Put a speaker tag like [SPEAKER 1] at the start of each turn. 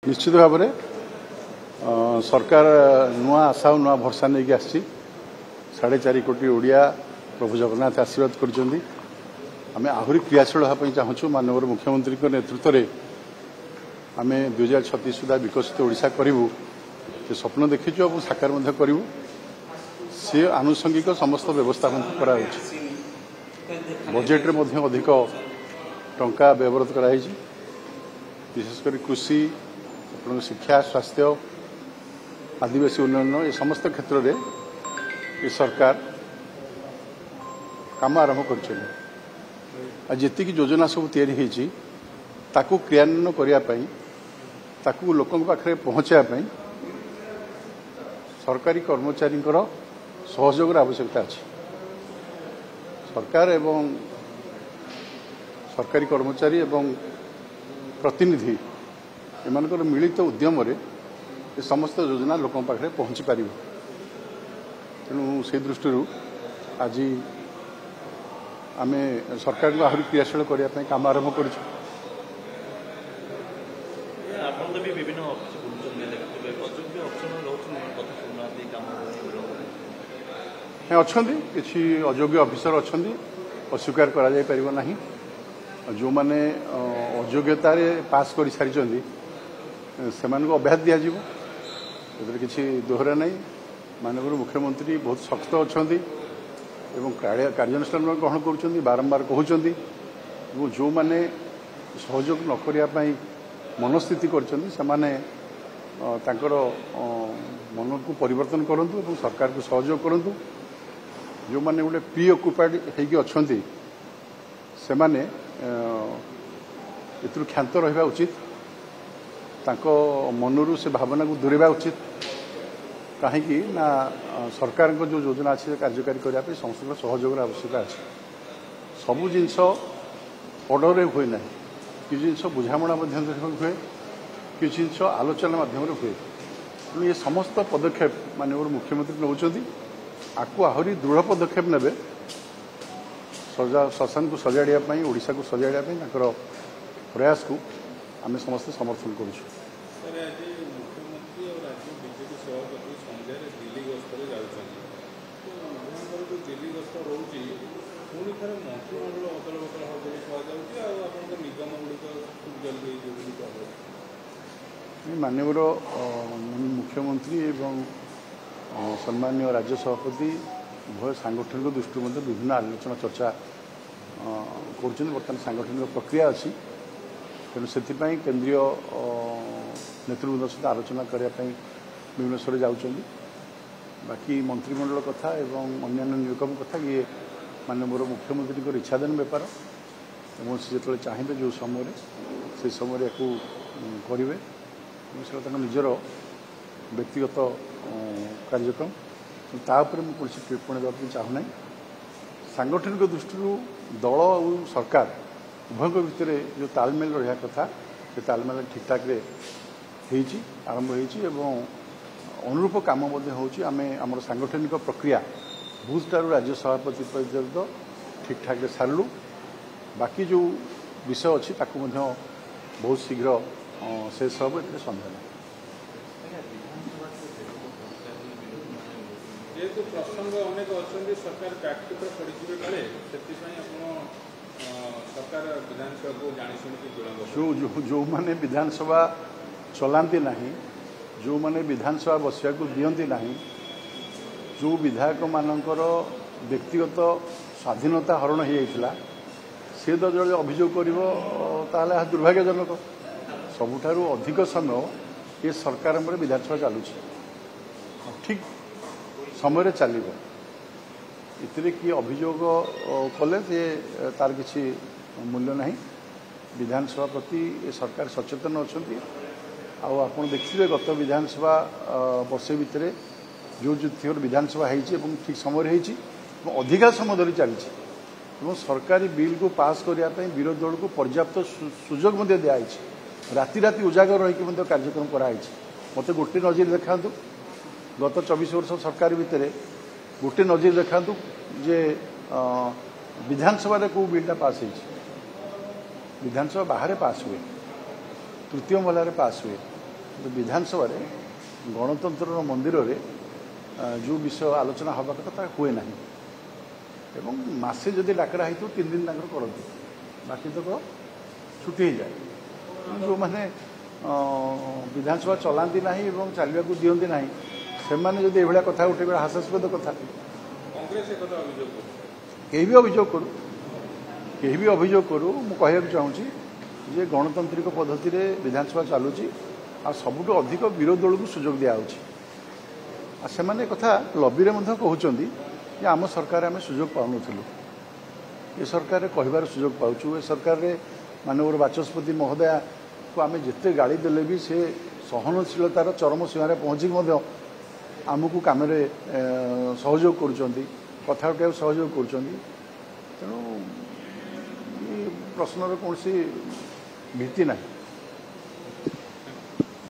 [SPEAKER 1] निश्चित भाव में सरकार नुआ आशा और नुआ भरसा नहीं आसी 4.5 कोटी ओडिया प्रभु जगन्नाथ आशीर्वाद कर आम आहरी क्रियाशील हाँपाई चाहूँ माननीय मुख्यमंत्री नेतृत्व में आम 2036 सुधा विकसित ओडिशा करूँ से स्वप्न देखीचु और साकार करूँ सी आनुषंगिक समस्त व्यवस्था कर बजेट रे अधिक टंका व्यवहृत कराई विशेषकर कृषि शिक्षा स्वास्थ्य आदिवासी उन्नयन ये समस्त क्षेत्र में ये सरकार काम आरंभ कर जी योजना सब तैयारी ताकू क्रियान्वयन करने लोकों पाखे पहुँचापी सरकारी कर्मचारी सहयोग आवश्यकता अच्छी सरकार एवं सरकारी कर्मचारी एवं प्रतिनिधि एमानकर मिलित उद्यम ये समस्त योजना लोकों पाखे पहुँची पार तेणु से दृष्टि आज आम सरकार को आहरी क्रियाशील करने काम आरंभ कर अच्छा किसी अयोग्य अफिसर अच्छा अस्वीकार करा जो मैंने अयोग्यता पास कर सारी से अब्याहत दिज्व किसी दोहरा नहीं माननीय मुख्यमंत्री बहुत शक्त अच्छा कार्यानुष्ठान ग्रहण कर बारंबार कहते जो मैंने सहयोग न करने मनस्थिति कर मन को परिवर्तन करूँ सरकार को सहयोग करूँ जो मैंने गोटे प्री ऑक्युपाइड होती से मैंने क्षांत रहा उचित मनरू से भावना को दूरेबा उचित कहीं ना सरकार को जो योजना अच्छी कार्यकारी करने समस्त सहयोग आवश्यकता अच्छे सबू जिनस ऑर्डर हुए ना कि जिनस बुझामणा हुए कि जिनस आलोचना माध्यम हुए तेणु ये समस्त पदक्षेप माननीय मुख्यमंत्री नौकरी आपको आहरी दृढ़ पदक्षेप ने शासन को सजाड़ापी ओडिशा को सजाड़ापी प्रयास को आम समस्त समर्थन करुँ। माननीय मुख्यमंत्री एवं सम्माननीय राज्य सभापति उभय सांगठनिक दृष्टि विभिन्न आलोचना चर्चा बर्तमान सांगठनिक प्रक्रिया अच्छी तेणु से केंद्रीय नेतृवृंद सहित आलोचना करने विभिन्न स्तर जाऊँगी बाकी मंत्रिमंडल कथा एवं अन्य नियोगम कथा ये माननीय मुख्यमंत्री इच्छाधीन बेपार से जो चाहिए जो समय से समय या करेंगे से निजर व्यक्तिगत कार्यक्रम तापर मुझे टिप्पणी देवाई चाहूना सांगठनिक दृष्टि दल और सरकार उभय भितर जो तालमेल रहा कथा से तालमेल ठीक ठाक आरंभ हो अनुरूप काम आम आम सांगठनिक प्रक्रिया भूजठार राज्य सभापति पर्यंत ठीक ठाक सारू बाकी जो विषय अच्छी बहुत शीघ्र शेष हम ये संदेह नहीं
[SPEAKER 2] जेहेतु प्रसंग अनेक अच्छा सरकार बैकफुट पड़े काले सरकार विधानसभा को जानी
[SPEAKER 1] जो मैंने विधानसभा चलाती ना जो मैंने विधानसभा बसिया दिखती ना जो विधायक मानकर व्यक्तिगत स्वाधीनता हरण हो सी तो जो अभियोग कर दुर्भाग्यजनक सबुठारु अधिक समय ये सरकार विधानसभा चलुँ ठीक समय चलो इतने किए अभियोग कले से तार किसी मूल्य ना विधानसभा प्रति ये सरकार सचेतन अच्छा आप देखिए गत विधानसभा वर्षे भितर जो जो विधानसभा हो ठीक समय अधिका समय धरी चली सरकारी बिल को पास करने विरोधी दल को पर्याप्त सुजोग दिखाई राति राति उजागर रही कार्यक्रम कराई मत गोटे नजर देखा गत 24 वर्ष सरकार भितर गोटे नजर देखा जे विधानसभा को बिलटा पास विधानसभा बाहर पास हुए तृतीय महलार पास हुए କିନ୍ତୁ ବିଧାନସଭାରେ ଗଣତନ୍ତ୍ରର ମନ୍ଦିରରେ ଯେଉଁ ବିଷୟ ଆଲୋଚନା ହେବା କଥା ତାହା ହୁଏ ନାହିଁ ଏବଂ ମାସେ ଯଦି ଡାକରା ହେଇଥିବ 3 ଦିନ ତାଙ୍କର କରନ୍ତି ବାକି ତକ ଛୁଟି ହେଇଯାଏ ଯେଉଁମାନେ ବିଧାନସଭା ଚଲାନ୍ତି ନାହିଁ ଏବଂ ଚାଲିବାକୁ ଦିଅନ୍ତି ନାହିଁ ସେମାନେ ଯଦି ଏଭଳିଆ କଥା ଉଠେଇବେ ହାସ୍ୟାସ୍ପଦ କଥା
[SPEAKER 2] କଂଗ୍ରେସ ଏକଥା ଅଭିଯୋଗ କରୁଛି
[SPEAKER 1] କେହି ବି ଅଭିଯୋଗ କରୁ ମୁଁ କହିବାକୁ ଚାହୁଁଛି ଯେ ଗଣତାନ୍ତ୍ରିକ ପଦ୍ଧତିରେ ବିଧାନସଭା ଚାଲୁଛି ଆଉ ସବୁଠୁ ଅଧିକ ବିରୋଧୀ ଦଳକୁ ସୁଯୋଗ ଦିଆହେଉଛି ଆଉ ସେମାନେ କଥା ଲବିରେ ମଧ୍ୟ କହୁଛନ୍ତି ଯେ ଆମ ସରକାର ଆମେ ସୁଯୋଗ ପାଉନଥିଲୁ ଏ ସରକାରରେ କହିବାର ସୁଯୋଗ ପାଉଛୁ ଏ ସରକାରରେ ମାନ୍ୟବର ବାଚସ୍ପତି ମହୋଦୟାକୁ ଆମେ ଯେତେ ଗାଳି ଦେଲେ ବି ସେ ସହନଶୀଳତାର ଚରମ ସୀମାରେ ପହଞ୍ଚିକି ମଧ୍ୟ ଆମକୁ କାମରେ ସହଯୋଗ କରୁଛନ୍ତି କଥା ଉଠାଇବାକୁ ସହଯୋଗ କରୁଛନ୍ତି ତେଣୁ ଏ ପ୍ରଶ୍ନର କୌଣସି ଭିତ୍ତି ନାହିଁ।